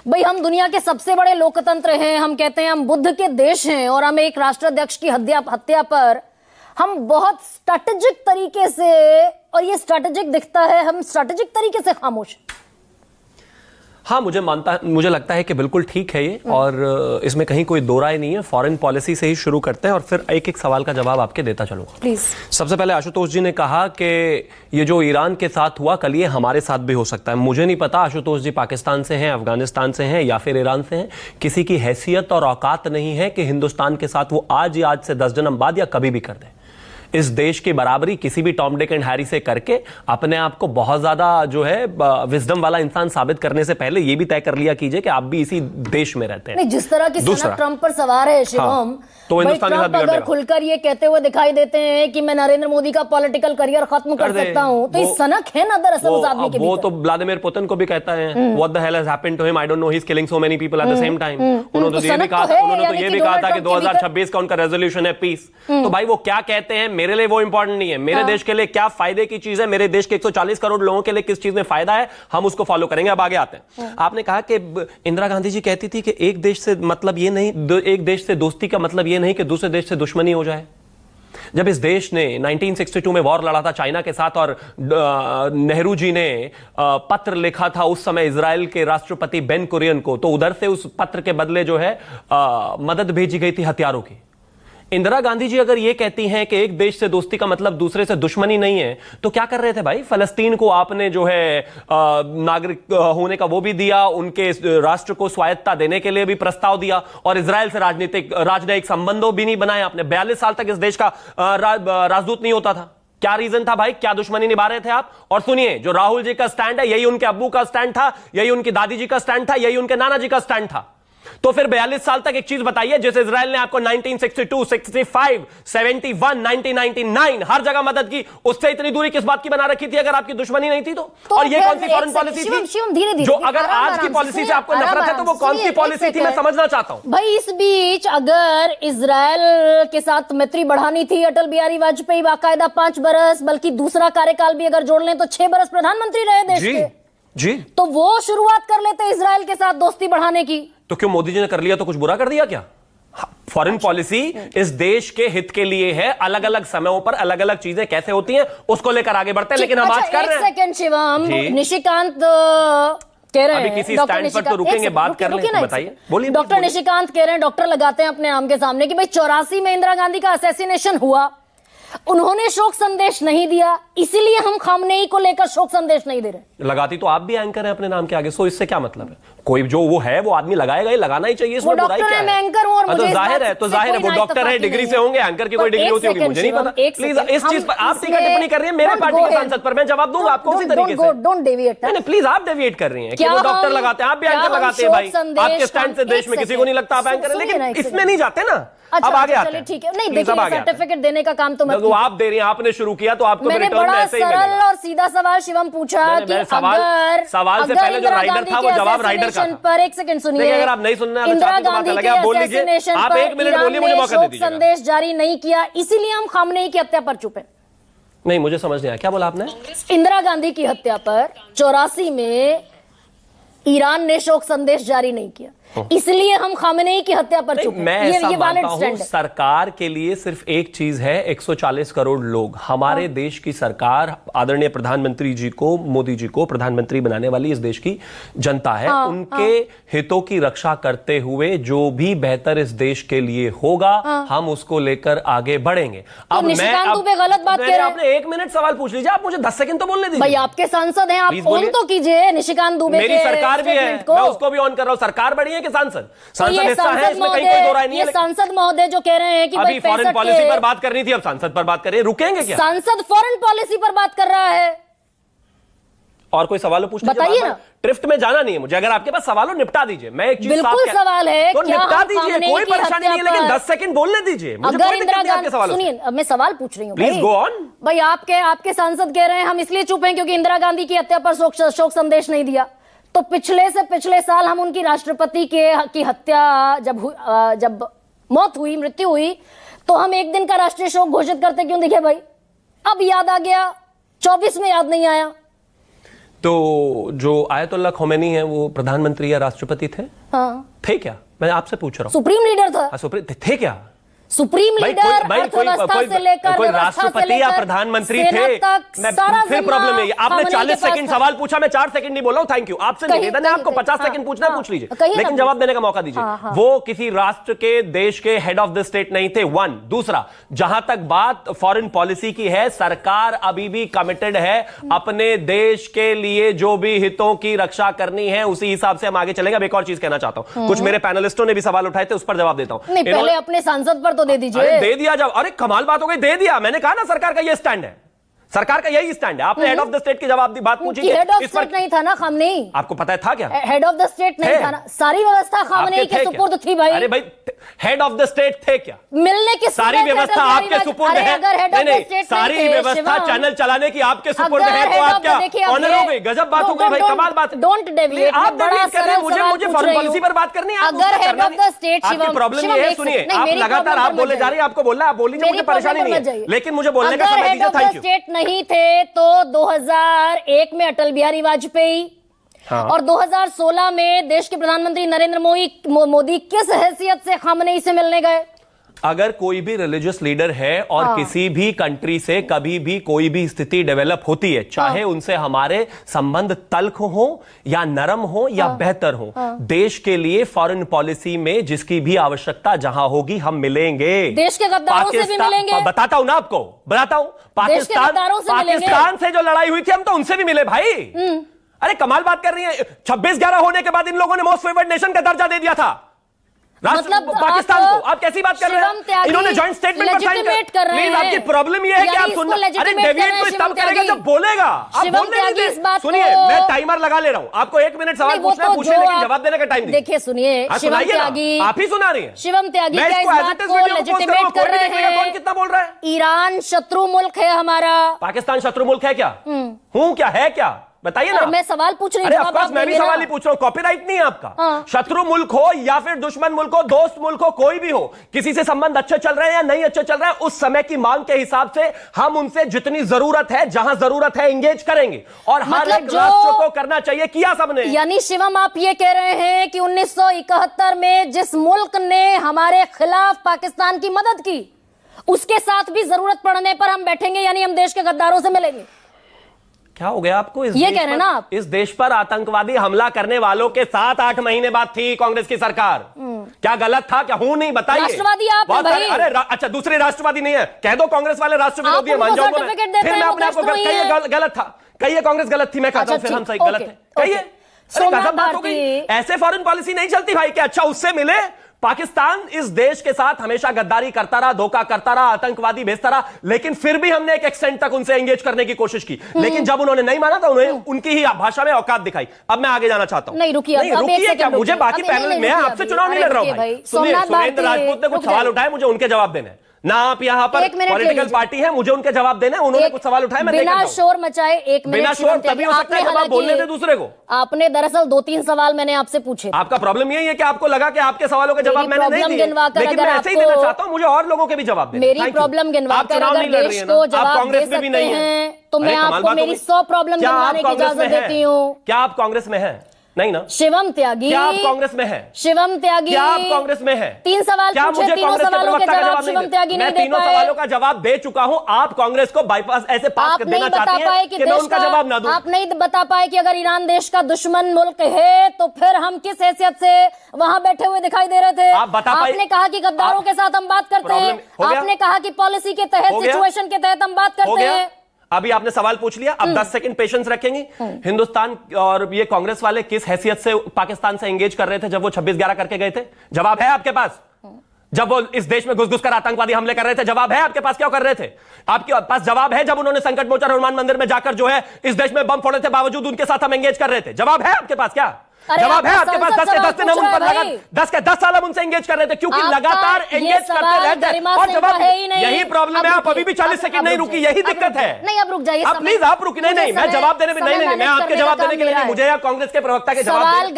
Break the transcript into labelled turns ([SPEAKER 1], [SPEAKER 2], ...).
[SPEAKER 1] भाई हम दुनिया के सबसे बड़े लोकतंत्र हैं, हम कहते हैं हम बुद्ध के देश हैं, और हम एक राष्ट्राध्यक्ष की हत्या पर हम बहुत स्ट्रैटेजिक तरीके से, और ये स्ट्रैटेजिक दिखता है, हम स्ट्रैटेजिक तरीके से खामोश।
[SPEAKER 2] हाँ, मुझे लगता है कि बिल्कुल ठीक है ये, और इसमें कहीं कोई दो राय नहीं है। फॉरेन पॉलिसी से ही शुरू करते हैं और फिर एक एक सवाल का जवाब आपके देता चलूंगा।
[SPEAKER 1] प्लीज।
[SPEAKER 2] सबसे पहले आशुतोष जी ने कहा कि ये जो ईरान के साथ हुआ कल, ये हमारे साथ भी हो सकता है। मुझे नहीं पता आशुतोष जी पाकिस्तान से हैं, अफगानिस्तान से हैं या फिर ईरान से हैं। किसी की हैसियत और औकात नहीं है कि हिंदुस्तान के साथ वो आज से 10 जन्म बाद या कभी भी कर दे। इस देश की बराबरी किसी भी टॉम डिक एंड हैरी से करके अपने आप को बहुत ज्यादा जो है विजडम वाला इंसान साबित करने से पहले ये भी तय कर लिया कीजिए कि आप भी इसी देश में रहते हैं।
[SPEAKER 1] नहीं, जिस तरह की सनक ट्रंप पर सवार है शिवम,
[SPEAKER 2] हाँ, तो हिंदुस्तान
[SPEAKER 1] ट्रंप अगर खुलकर ये कहते हुए दिखाई देते हैं कि मैं नरेंद्र मोदी का पॉलिटिकल करियर खत्म कर सकता हूं, तो ये सनक है ना दरअसल उस आदमी के भीतर।
[SPEAKER 2] वो तो व्लादिमीर पुतिन को भी कहता है, what the hell has happened to him, I don't know, he is killing so many people at the same time. उन्होंने तो ये भी कहा था कि 2026 का उनका रेजोल्यूशन है पीस। तो भाई वो क्या कहते हैं मेरे लिए वो इंपॉर्टेंट नहीं है। मेरे देश के लिए क्या फायदे की चीज है, मेरे देश के 140 करोड़ लोगों के लिए किस चीज में फायदा है, हम उसको फॉलो करेंगे। अब आगे आते हैं। आपने कहा कि इंदिरा गांधी जी कहती थी कि एक देश से मतलब ये नहीं, एक देश से दोस्ती का मतलब ये नहीं कि दूसरे देश से दुश्मनी हो जाए। जब इस देश ने 1962 में वॉर लड़ा था चाइना के साथ और नेहरू जी ने पत्र लिखा था उस समय इजराइल के राष्ट्रपति बेन कुरियन को, तो उधर से उस पत्र के बदले जो है मदद भेजी गई थी हथियारों की। इंदिरा गांधी जी अगर ये कहती हैं कि एक देश से दोस्ती का मतलब दूसरे से दुश्मनी नहीं है, तो क्या कर रहे थे भाई? फलस्तीन को आपने जो है नागरिक होने का वो भी दिया, उनके राष्ट्र को स्वायत्तता देने के लिए भी प्रस्ताव दिया, और इजराइल से राजनयिक संबंधों भी नहीं बनाए आपने। 42 साल तक इस देश का राजदूत नहीं होता था। क्या रीजन था भाई? क्या दुश्मनी निभा रहे थे आप? और सुनिए, जो राहुल जी का स्टैंड है यही उनके अब्बू का स्टैंड था, यही उनकी दादी जी का स्टैंड था, यही उनके नाना जी का स्टैंड था। तो फिर 42 साल तक एक चीज बताइए, जैसे इजराइल ने आपको 1962, 65, 71, 1999 हर जगह मदद की, उससे इतनी दूरी किस बात की बना रखी थी अगर आपकी दुश्मनी नहीं थी तो? और ये कौन सी फॉरेन पॉलिसी थी जो अगर आज की पॉलिसी से आपको नफरत है तो वो कौन सी पॉलिसी थी, मैं समझना चाहता हूं
[SPEAKER 1] भाई। इस बीच अगर इजराइल के साथ मैत्री बढ़ानी थी, अटल बिहारी वाजपेयी बाकायदा 5 बरस, बल्कि दूसरा कार्यकाल भी अगर जोड़ लें तो 6 बरस प्रधानमंत्री रहे देश के
[SPEAKER 2] जी,
[SPEAKER 1] तो वो शुरुआत कर लेते इजराइल के साथ दोस्ती बढ़ाने की।
[SPEAKER 2] तो क्यों मोदी जी ने कर लिया तो कुछ बुरा कर दिया क्या? फॉरेन पॉलिसी इस देश के हित के लिए है। अलग अलग समयों पर अलग अलग चीजें कैसे होती हैं उसको लेकर आगे बढ़ते हैं, लेकिन हम आज कर रहे हैं।
[SPEAKER 1] एक सेकंड शिवम, निशिकांत कह रहे हैं,
[SPEAKER 2] किसी स्टैंड पर तो रुकेंगे, बात कर लें, बताइए, बोलिए।
[SPEAKER 1] डॉक्टर निशिकांत कह रहे हैं, डॉक्टर लगाते हैं अपने नाम के सामने कि भाई 84 में इंदिरा गांधी का असैसिनेशन हुआ, उन्होंने शोक संदेश नहीं दिया, इसीलिए हम खामनेई को लेकर शोक संदेश नहीं दे रहे।
[SPEAKER 2] लगाती तो आप भी एंकर हैं अपने नाम के आगे, सो इससे क्या मतलब है? कोई जो वो है वो आदमी लगाएगा ही, लगाना ही चाहिए, इसमें बुराई क्या है?
[SPEAKER 1] एंकर हूं और मुझे
[SPEAKER 2] तो जाहिर है वो डॉक्टर है, डिग्री से होंगे, एंकर की कोई डिग्री होती होगी मुझे नहीं पता। प्लीज इस चीज पर आप टीका टिप्पणी कर रही है मेरे पार्टी के सांसद पर, मैं जवाब दूंगा आपको उसी तरीके से।
[SPEAKER 1] Don't deviate.
[SPEAKER 2] नहीं प्लीज, आप डेविएट कर रही हैं कि वो डॉक्टर लगाते हैं, आप भी एंकर लगाते हैं भाई। आपके स्टैंड से देश में किसी को नहीं लगता आप एंकर है, लेकिन इसमें नहीं जाते ना। अब आगे आते हैं,
[SPEAKER 1] ठीक है। नहीं देखिए, सर्टिफिकेट देने का काम तो मत कीजिए,
[SPEAKER 2] आप दे रही हैं, आपने शुरू किया तो आपको
[SPEAKER 1] मैंने बड़ा सरल और सीधा सवाल शिवम पूछा कि अगर
[SPEAKER 2] सवाल से पहले जो राइडर था वो जवाब राइडर का
[SPEAKER 1] पर, एक सेकंड सुनिए,
[SPEAKER 2] अगर आप नहीं सुनना
[SPEAKER 1] इंदिरा गांधी के असैसिनेशन
[SPEAKER 2] आप 1 मिनट बोलिए, मुझे मौका दीजिए।
[SPEAKER 1] संदेश जारी नहीं किया, इसीलिए हम खामनेई की हत्या पर चुप हैं।
[SPEAKER 2] नहीं, मुझे समझ नहीं आया, क्या बोला आपने?
[SPEAKER 1] इंदिरा गांधी की हत्या पर 84 में ईरान ने शोक संदेश जारी नहीं किया, इसलिए हम खामनेई की हत्या पर चुप हैं।
[SPEAKER 2] मैं ऐसा मानता हूं, सरकार के लिए सिर्फ एक चीज है, 140 करोड़ लोग। हमारे देश की सरकार आदरणीय प्रधानमंत्री जी को, मोदी जी को प्रधानमंत्री बनाने वाली इस देश की जनता है। उनके हितों की रक्षा करते हुए जो भी बेहतर इस देश के लिए होगा हम उसको लेकर आगे बढ़ेंगे। अब
[SPEAKER 1] निशिकांत दुबे गलत बात कह रहे हैं।
[SPEAKER 2] आपने 1 मिनट सवाल पूछ लीजिए, आप मुझे 10 सेकंड तो बोलने दीजिए।
[SPEAKER 1] भाई आपके सांसद हैं, आप फोन तो कीजिए निशिकांत दुबे।
[SPEAKER 2] मेरी सरकार भी है, मैं उसको भी ऑन कर रहा हूं। सरकार बड़ी है कि सांसद हिस्सा है, इसमें कहीं कोई दो राय नहीं है।
[SPEAKER 1] सांसद महोदय जो कह रहे हैं कि
[SPEAKER 2] अभी फॉरेन पॉलिसी पर बात करनी थी, अब सांसद पर बात करें, रुकेंगे क्या?
[SPEAKER 1] सांसद फॉरेन पॉलिसी पर बात कर रहा है।
[SPEAKER 2] और कोई सवाल पूछ
[SPEAKER 1] बताइए ना।
[SPEAKER 2] ट्रिफ्ट में जाना नहीं है मुझे, अगर आपके पास सवाल हो निपटा दीजिए। मैं एक चीज
[SPEAKER 1] बिल्कुल सवाल है
[SPEAKER 2] तो निपटा दीजिए, कोई परेशानी नहीं है, लेकिन 10 सेकंड बोलने दीजिए मुझे। कोई दिक्कत नहीं आपके सवाल।
[SPEAKER 1] सुनिए, अब मैं सवाल पूछ रही हूँ,
[SPEAKER 2] प्लीज गो ऑन।
[SPEAKER 1] भाई आपके सांसद कह रहे हैं हम इसलिए चुप हैं क्योंकि इंदिरा गांधी की हत्या पर शोक संदेश नहीं दिया। तो पिछले से पिछले साल हम उनकी राष्ट्रपति की हत्या जब मौत हुई, मृत्यु हुई, तो हम एक दिन का राष्ट्रीय शोक घोषित करते क्यों दिखे भाई? अब याद आ गया, 24 में याद नहीं आया।
[SPEAKER 2] तो जो आयतुल्लाह खोमेनी है वो प्रधानमंत्री या राष्ट्रपति थे?
[SPEAKER 1] हाँ।
[SPEAKER 2] थे क्या? मैं आपसे पूछ रहा हूँ।
[SPEAKER 1] सुप्रीम लीडर था।
[SPEAKER 2] सुप्रीम थे क्या?
[SPEAKER 1] सुप्रीम लीडर अर्थव्यवस्था से लेकर
[SPEAKER 2] कोई राष्ट्रपति या प्रधानमंत्री थे? फिर प्रॉब्लम है। आपने 40 सेकंड सवाल पूछा, मैं 4 सेकंड नहीं बोला हूं। Thank you. आपसे निवेदन है, आपको 50 सेकंड पूछना है, पूछ लीजिए, लेकिन जवाब देने का मौका दीजिए। वो किसी राष्ट्र के, देश के हेड ऑफ द स्टेट नहीं थे, 1। दूसरा, जहां तक बात फॉरेन पॉलिसी की है, सरकार अभी भी कमिटेड है अपने देश के लिए जो भी हितों की रक्षा करनी है, उसी हिसाब से हम आगे चलेंगे। अब एक और चीज कहना चाहता हूं, कुछ मेरे पैनलिस्टों ने भी सवाल उठाए थे, उस पर जवाब देता हूं।
[SPEAKER 1] पहले अपने सांसद पर तो दे दीजिए।
[SPEAKER 2] अरे दे दिया जब, अरे कमाल बात हो गई, दे दिया। मैंने कहा ना सरकार का ये स्टैंड है, सरकार का यही स्टैंड है। आपने हेड ऑफ द स्टेट की जवाब दी, बात पूछी।
[SPEAKER 1] हेड ऑफ स्टेट नहीं था ना खामनेई?
[SPEAKER 2] आपको पता है था क्या?
[SPEAKER 1] हेड ऑफ द स्टेट नहीं था ना, सारी व्यवस्था खामनेई के सुपुर्द थी भाई।
[SPEAKER 2] अरे भाई, हेड ऑफ द स्टेट थे क्या?
[SPEAKER 1] मिलने की
[SPEAKER 2] सारी व्यवस्था आपके सुपुर्द है। नहीं, सारी व्यवस्था चैनल चलाने की आपके सुपुर्द है, तो आप क्या ऑनर हो गई? गजब बात हो गई भाई, कमाल बात।
[SPEAKER 1] Don't deviate.
[SPEAKER 2] आप डेविएट कर रहे हैं, मुझे फॉरेन पॉलिसी पर बात करनी है।
[SPEAKER 1] अगर हेड ऑफ द स्टेट,
[SPEAKER 2] आपकी प्रॉब्लम ये है, सुनिए, आप लगातार आप बोले जा रही है, आपको बोलना, आप बोल लीजिए, मुझे परेशानी नहीं है, लेकिन मुझे बोलने का समय दीजिए। Thank you.
[SPEAKER 1] स्टेट नहीं थे तो 2001 में अटल बिहारी वाजपेयी, और 2016 में देश के प्रधानमंत्री नरेंद्र मोदी किस हैसियत से खामनेई से मिलने गए?
[SPEAKER 2] अगर कोई भी रिलीजियस लीडर है और किसी भी कंट्री से कभी भी कोई भी स्थिति डेवलप होती है, चाहे उनसे हमारे संबंध तल्ख हो या नरम हो या बेहतर हो, देश के लिए फॉरेन पॉलिसी में जिसकी भी आवश्यकता जहां होगी हम मिलेंगे।
[SPEAKER 1] देश के गद्दारों से भी मिलेंगे।
[SPEAKER 2] बताता हूं ना आपको, बताता हूं। पाकिस्तान से जो लड़ाई हुई थी, हम तो उनसे भी मिले भाई। अरे कमाल बात कर रही है। 26/11 होने के बाद इन लोगों ने मोस्ट फेवर्ड नेशन का दर्जा दे दिया था
[SPEAKER 1] मतलब
[SPEAKER 2] पाकिस्तान को। आप कैसी बात कर रहे हैं? इन्होंने जॉइंट स्टेटमेंट पर साइन कर रहे हैं। आपकी प्रॉब्लम ये है कि आप सुन, अरे डेविएट तो तब करेगा जब बोलेगा। आप बोलने नहीं दे। सुनिए, मैं टाइमर लगा ले रहा हूं, आपको 1 मिनट सवाल पूछना है, पूछिए, लेकिन जवाब देने का टाइम दीजिए।
[SPEAKER 1] देखिए सुनिए, शिवम त्यागी,
[SPEAKER 2] आप ही सुना रही है।
[SPEAKER 1] शिवम त्यागी क्या इस बात को लेजिटिमेट कर रहे हैं?
[SPEAKER 2] कौन कितना बोल रहा है?
[SPEAKER 1] ईरान शत्रु मुल्क है हमारा।
[SPEAKER 2] पाकिस्तान शत्रु मुल्क है क्या? हूं क्या, है क्या? बताइए ना।
[SPEAKER 1] मैं सवाल पूछ रही
[SPEAKER 2] हूं। मैं भी सवाल ही पूछ रहा हूं, कॉपीराइट नहीं है आपका। शत्रु मुल्क हो या फिर दुश्मन मुल्क हो, दोस्त मुल्क हो, कोई भी हो, किसी से संबंध अच्छे चल रहे हैं या नहीं अच्छे चल रहे हैं, उस समय की मांग के हिसाब से हम उनसे जितनी जरूरत है, जहां जरूरत है, एंगेज करेंगे। और हर एक राष्ट्र को करना चाहिए, किया सबने।
[SPEAKER 1] यानी शिवम, आप ये कह रहे हैं कि 1971 में जिस मुल्क ने हमारे खिलाफ पाकिस्तान की मदद की, उसके साथ भी जरूरत पड़ने पर हम बैठेंगे, यानी हम देश के गद्दारों से मिलेंगे।
[SPEAKER 2] क्या हो गया आपको?
[SPEAKER 1] ये कह रहे हैं ना आप?
[SPEAKER 2] इस देश पर आतंकवादी हमला करने वालों के 7-8 महीने बाद थी कांग्रेस की सरकार। क्या गलत था? क्या हूं नहीं? बताइए।
[SPEAKER 1] राष्ट्रवादी आप हैं भाई।
[SPEAKER 2] अरे अच्छा, दूसरे राष्ट्रवादी नहीं है, कह दो कांग्रेस वाले राष्ट्र विरोधी है, मान जाऊंगा मैं। फिर मैं अपने आपको कहिए गलत था, कहिए कांग्रेस गलत थी, मैं कहता हूं फिर हम सही गलत है, कहिए। अरे गजब बात हो गई। ऐसे फॉरेन पॉलिसी नहीं चलती भाई कि अच्छा उससे मिले। पाकिस्तान इस देश के साथ हमेशा गद्दारी करता रहा, धोखा करता रहा, आतंकवादी भेजता रहा, लेकिन फिर भी हमने एक एक्सटेंट तक उनसे एंगेज करने की कोशिश की। लेकिन जब उन्होंने नहीं माना तो उन्हें उनकी ही भाषा में औकात दिखाई। अब मैं आगे जाना चाहता हूं।
[SPEAKER 1] नहीं रुकिए
[SPEAKER 2] क्या? मुझे बाकी पैनल में आपसे चुनाव नहीं लड़ रहा हूं भाई। सुनिए, सुरेंद्र राजपूत ने कुछ सवाल उठाए, मुझे उनके जवाब देने हैं ना। आप यहाँ पर पॉलिटिकल पार्टी है, मुझे उनके जवाब देना है। उन्होंने कुछ सवाल उठाए, मैं
[SPEAKER 1] बिना शोर मचाए 1 मिनट।
[SPEAKER 2] बिना शोर तभी हो सकता है जब आप बोलने दे दूसरे को।
[SPEAKER 1] आपने दरअसल 2-3 सवाल मैंने आपसे पूछे।
[SPEAKER 2] आपका प्रॉब्लम यही है कि आपको लगा कि आपके सवालों के जवाब मैंने नहीं दिए, लेकिन मैं ऐसे ही देना चाहता हूं, मुझे और लोगों के भी जवाब दें।
[SPEAKER 1] मेरी प्रॉब्लम गिनवाकर अगर देश को जवाब दे सकते हैं तो मैं आपको मेरी 100 प्रॉब्लम गिनवाने की इजाजत देती हूँ।
[SPEAKER 2] क्या आप कांग्रेस में हैं? नहीं ना।
[SPEAKER 1] शिवम त्यागी,
[SPEAKER 2] क्या आप कांग्रेस में हैं?
[SPEAKER 1] शिवम त्यागी,
[SPEAKER 2] क्या आप कांग्रेस में हैं?
[SPEAKER 1] 3 सवाल पूछे, तीनों सवालों के जवाब शिवम त्यागी नहीं दे पाए।
[SPEAKER 2] मैं तीनों सवालों का जवाब दे चुका हूं। आप कांग्रेस को बाईपास ऐसे पास कर देना चाहती हैं कि मैं उनका जवाब ना दूं।
[SPEAKER 1] आप नहीं बता पाए कि अगर ईरान देश का दुश्मन मुल्क है तो फिर हम किस हैसियत से वहां बैठे हुए दिखाई दे रहे थे?
[SPEAKER 2] आप बता पाए?
[SPEAKER 1] आपने कहा कि गद्दारों के साथ हम बात करते हैं, आपने कहा कि पॉलिसी के तहत, सिचुएशन के तहत हम बात करते हैं।
[SPEAKER 2] अभी आपने सवाल पूछ लिया, अब 10 सेकंड पेशेंस रखेंगी। हिंदुस्तान और ये कांग्रेस वाले किस हैसियत से पाकिस्तान से एंगेज कर रहे थे जब वो 26/11 करके गए थे? जवाब है आपके पास? जब वो इस देश में घुस कर आतंकवादी हमले कर रहे थे, जवाब है आपके पास? क्या कर रहे थे? आपके पास जवाब है जब उन्होंने संकट मोचन हनुमान मंदिर में जाकर जो है इस देश में बम फोड़े थे, बावजूद उनके साथ हम एंगेज कर रहे थे? जवाब है आपके पास? क्या जवाब है आपके पास? 10 के 10 दिन हम उन पर लगा 10 के 10 साल हम उनसे एंगेज कर रहे थे, क्योंकि लगातार एंगेज करते रहते हैं। और जवाब यही प्रॉब्लम है। आप अभी भी 40 सेकंड नहीं रुकी, यही दिक्कत है।
[SPEAKER 1] नहीं, अब रुक जाइए
[SPEAKER 2] प्लीज, आप रुकी। नहीं, मैं जवाब देने में नहीं, मैं आपके जवाब देने के लिए नहीं, मुझे या कांग्रेस के प्रवक्ता के जवाब